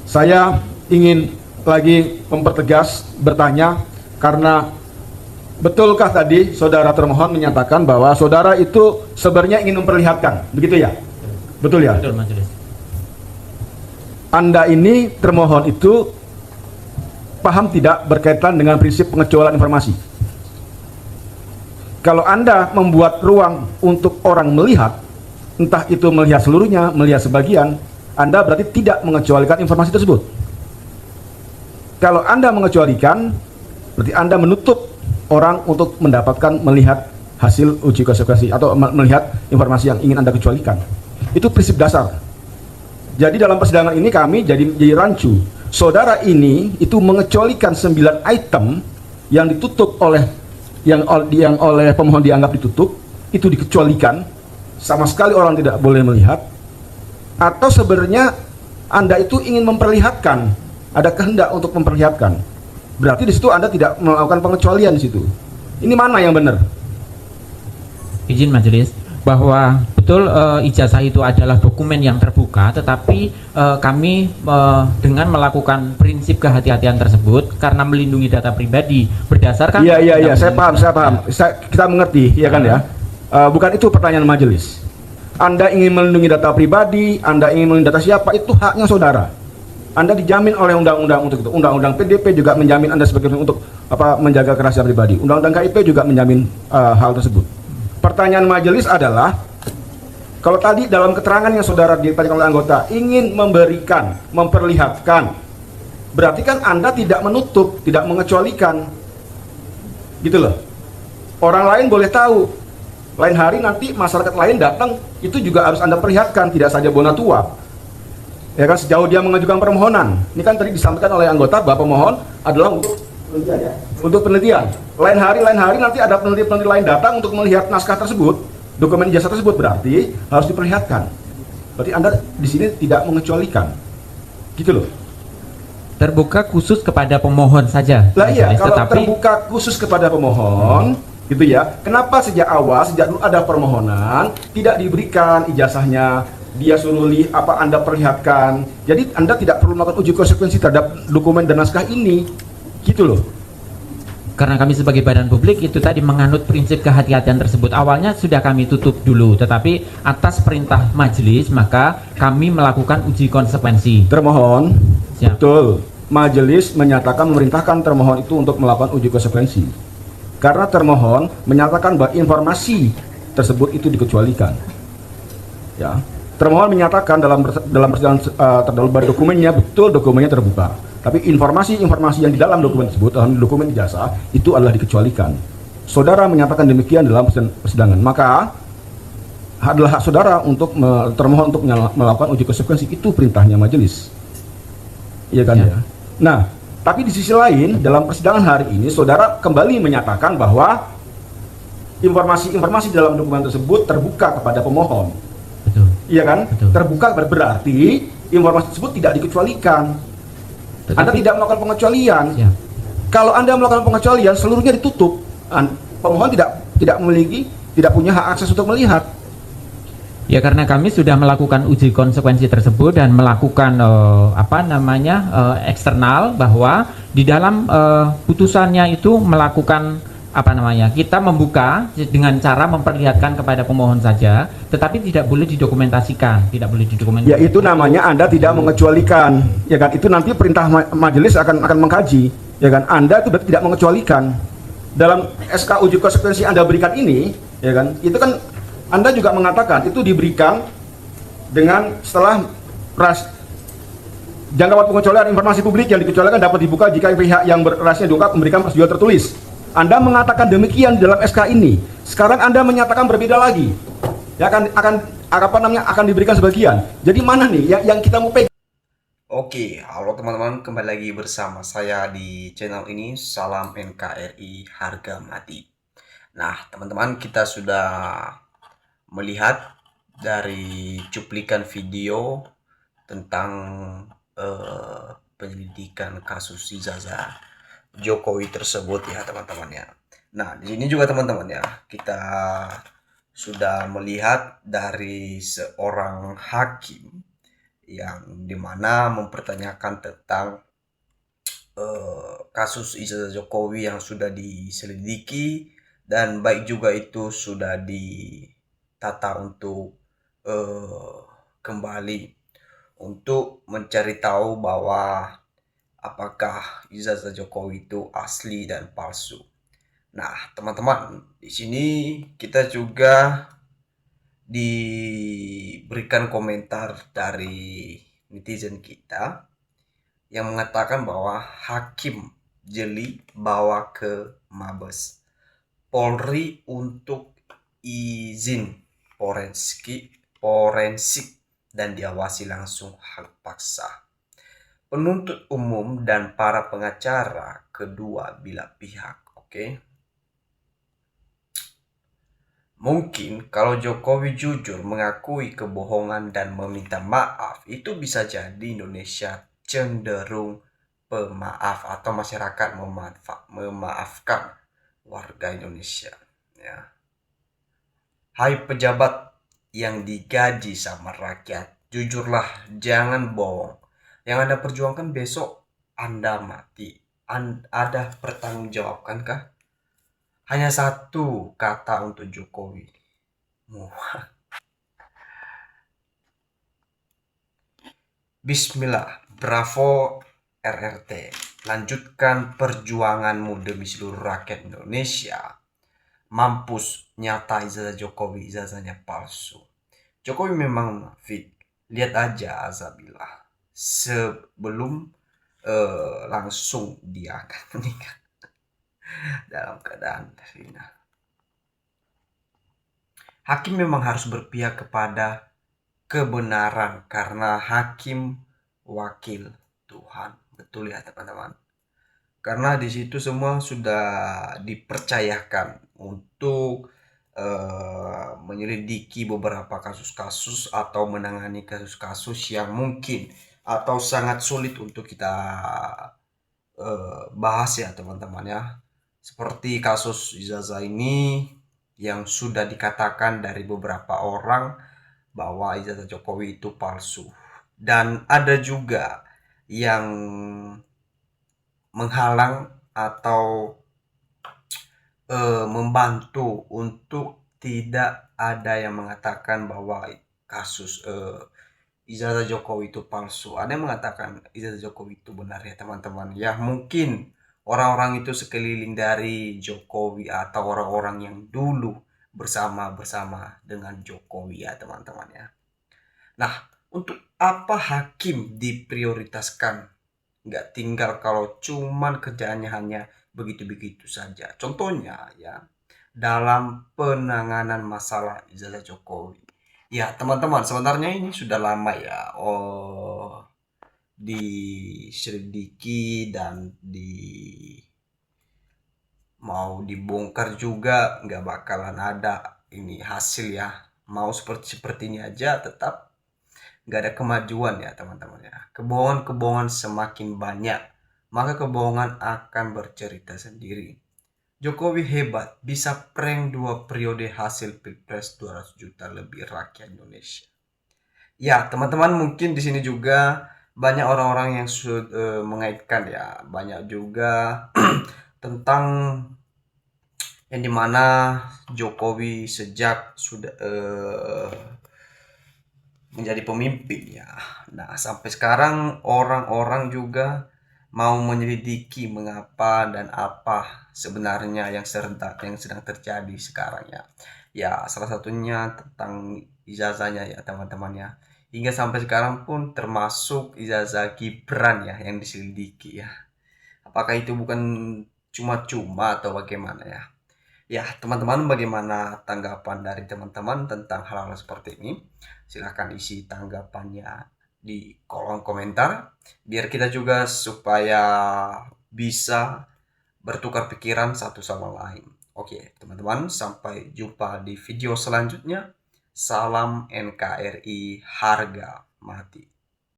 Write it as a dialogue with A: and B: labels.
A: Saya ingin lagi mempertegas bertanya karena betulkah tadi saudara termohon menyatakan bahwa saudara itu sebenarnya ingin memperlihatkan, begitu ya? Betul ya?
B: Betul, Majelis.
A: Anda ini termohon itu paham tidak berkaitan dengan prinsip pengecualian informasi? Kalau Anda membuat ruang untuk orang melihat, entah itu melihat seluruhnya, melihat sebagian, Anda berarti tidak mengecualikan informasi tersebut. Kalau Anda mengecualikan, berarti Anda menutup orang untuk mendapatkan melihat hasil uji konsekuensi atau melihat informasi yang ingin Anda kecualikan. Itu prinsip dasar. Jadi dalam persidangan ini kami jadi rancu. Saudara ini itu mengecualikan 9 item yang ditutup oleh yang oleh pemohon dianggap ditutup, itu dikecualikan, sama sekali orang tidak boleh melihat. Atau sebenarnya Anda itu ingin memperlihatkan, ada kehendak untuk memperlihatkan. Berarti di situ Anda tidak melakukan pengecualian di situ. Ini mana yang benar?
B: Izin Majelis, bahwa betul ijazah itu adalah dokumen yang terbuka, tetapi kami dengan melakukan prinsip kehati-hatian tersebut karena melindungi data pribadi berdasarkan.
A: Iya, saya paham. Kita mengerti, ya kan ya. Bukan itu pertanyaan majelis. Anda ingin melindungi data pribadi, Anda ingin melindungi data siapa, itu haknya saudara. Anda dijamin oleh undang-undang untuk itu. Undang-undang PDP juga menjamin Anda sebagai untuk menjaga kerahasiaan pribadi. Undang-undang KIP juga menjamin hal tersebut. Pertanyaan majelis adalah, kalau tadi dalam keterangan yang saudara ditanyakan oleh anggota ingin memberikan, memperlihatkan, berarti kan Anda tidak menutup, tidak mengecualikan, gitu loh. Orang lain boleh tahu, lain hari nanti masyarakat lain datang, itu juga harus Anda perlihatkan, tidak saja bona tua. Ya kan, sejauh dia mengajukan permohonan. Ini kan tadi disampaikan oleh anggota bahwa pemohon adalah untuk penelitian, ya? Untuk penelitian. Lain hari nanti ada peneliti-peneliti lain datang untuk melihat naskah tersebut, dokumen ijazah tersebut, berarti harus diperlihatkan. Berarti Anda di sini tidak mengecualikan, gitu loh.
B: Terbuka khusus kepada pemohon saja.
A: Lah iya, kalau
B: tetapi
A: terbuka khusus kepada pemohon, gitu ya. Kenapa sejak awal, sejak dulu ada permohonan, tidak diberikan ijazahnya? Dia suruh Anda perlihatkan. Jadi Anda tidak perlu melakukan uji konsekuensi terhadap dokumen dan naskah ini, gitu loh.
B: karena kami sebagai badan publik itu tadi menganut prinsip kehati-hatian tersebut, awalnya sudah kami tutup dulu, tetapi atas perintah majelis maka kami melakukan uji konsekuensi.
A: Termohon,
B: Siap.
A: betul, majelis menyatakan memerintahkan termohon itu untuk melakukan uji konsekuensi karena termohon menyatakan bahwa informasi tersebut itu dikecualikan, ya. Termohon menyatakan dalam persidangan terdahulu dokumennya, betul dokumennya terbuka, tapi informasi-informasi yang di dalam dokumen tersebut, dalam dokumen ijazah, itu adalah dikecualikan. Saudara menyatakan demikian dalam persidangan, maka adalah hak saudara untuk termohon untuk melakukan uji konsekuensi. Itu perintahnya majelis, iya kan ya. Nah, tapi di sisi lain dalam persidangan hari ini saudara kembali menyatakan bahwa informasi-informasi dalam dokumen tersebut terbuka kepada pemohon.
B: Betul.
A: Iya kan?
B: Betul.
A: Terbuka berarti informasi tersebut tidak dikecualikan. Anda tidak melakukan pengecualian.
B: Ya.
A: Kalau Anda melakukan pengecualian, seluruhnya ditutup. Pemohon tidak memiliki, tidak punya hak akses untuk melihat.
B: Ya, karena kami sudah melakukan uji konsekuensi tersebut dan melakukan eksternal, bahwa di dalam putusannya itu melakukan kita membuka dengan cara memperlihatkan kepada pemohon saja, tetapi tidak boleh didokumentasikan,
A: Ya, itu namanya Anda tidak mengecualikan, ya kan? Itu nanti perintah majelis akan mengkaji, ya kan? Anda itu berarti tidak mengecualikan. Dalam SK uji konsekuensi Anda berikan ini, ya kan? Itu kan Anda juga mengatakan itu diberikan dengan setelah jangka waktu pengecualian informasi publik yang dikecualikan dapat dibuka jika pihak yang berasnya diungkap memberikan persetujuan tertulis. Anda mengatakan demikian dalam SK ini. Sekarang Anda menyatakan berbeda lagi. Ya akan diberikan sebagian. Jadi mana nih yang kita mau pegang?
C: Oke, halo teman-teman, kembali lagi bersama saya di channel ini. Salam NKRI harga mati. Nah, teman-teman, kita sudah melihat dari cuplikan video tentang penyelidikan kasus ijazah Jokowi tersebut, ya teman-teman ya. Nah, di sini juga teman-teman ya, kita sudah melihat dari seorang hakim yang dimana mempertanyakan tentang kasus ijazah Jokowi yang sudah diselidiki, dan baik juga itu sudah ditata untuk kembali untuk mencari tahu bahwa apakah ijazah Jokowi itu asli dan palsu. Nah, teman-teman, di sini kita juga diberikan komentar dari netizen kita yang mengatakan bahwa Hakim Jeli bawa ke Mabes Polri untuk izin forensik dan diawasi langsung hak paksa. Penuntut umum dan para pengacara kedua belah pihak. Oke. Mungkin kalau Jokowi jujur mengakui kebohongan dan meminta maaf, itu bisa jadi Indonesia cenderung pemaaf atau masyarakat memaafkan warga Indonesia. Ya. Hai pejabat yang digaji sama rakyat, jujurlah, jangan bohong. Yang Anda perjuangkan besok Anda mati. Ada pertanggungjawabkankah? Hanya satu kata untuk Jokowi. Bismillah, bravo RRT. Lanjutkan perjuanganmu demi seluruh rakyat Indonesia. Mampus, nyata ijazah Jokowi, ijazahnya palsu. Jokowi memang munafik. Lihat aja Azabillah. Sebelum langsung dia akan menikah dalam keadaan zina. Hakim memang harus berpihak kepada kebenaran karena hakim wakil Tuhan. Betul ya teman-teman. Karena di situ semua sudah dipercayakan untuk menyelidiki beberapa kasus-kasus atau menangani kasus-kasus yang mungkin atau sangat sulit untuk kita bahas ya teman-teman ya. Seperti kasus ijazah ini yang sudah dikatakan dari beberapa orang bahwa ijazah Jokowi itu palsu. Dan ada juga yang menghalang atau membantu untuk tidak ada yang mengatakan bahwa kasus ijazah Jokowi itu palsu. Ada yang mengatakan ijazah Jokowi itu benar ya teman-teman. Ya mungkin orang-orang itu sekeliling dari Jokowi atau orang-orang yang dulu bersama dengan Jokowi ya teman-teman ya. Nah, untuk apa hakim diprioritaskan? Nggak tinggal kalau cuman kerjaannya hanya begitu-begitu saja. Contohnya ya, dalam penanganan masalah ijazah Jokowi. Ya teman-teman, sebenarnya ini sudah lama ya diselidiki dan mau dibongkar juga nggak bakalan ada ini hasil ya. Mau seperti ini aja tetap nggak ada kemajuan ya teman-teman ya. Kebohongan-kebohongan semakin banyak, maka kebohongan akan bercerita sendiri. Jokowi hebat, bisa prank 2 periode hasil Pilpres 200 juta lebih rakyat Indonesia. Ya, teman-teman mungkin di sini juga banyak orang-orang yang mengaitkan ya, banyak juga tentang yang dimana Jokowi sejak sudah menjadi pemimpin ya. Nah, sampai sekarang orang-orang juga mau menyelidiki mengapa dan apa sebenarnya yang sedang terjadi sekarang ya. Ya, salah satunya tentang ijazahnya ya teman-teman ya. Hingga sampai sekarang pun termasuk ijazah Gibran ya yang diselidiki ya. Apakah itu bukan cuma-cuma atau bagaimana ya? Ya, teman-teman bagaimana tanggapan dari teman-teman tentang hal-hal seperti ini? Silahkan isi tanggapannya di kolom komentar. Biar kita juga supaya bisa bertukar pikiran satu sama lain. Oke, teman-teman, sampai jumpa di video selanjutnya. Salam NKRI harga mati.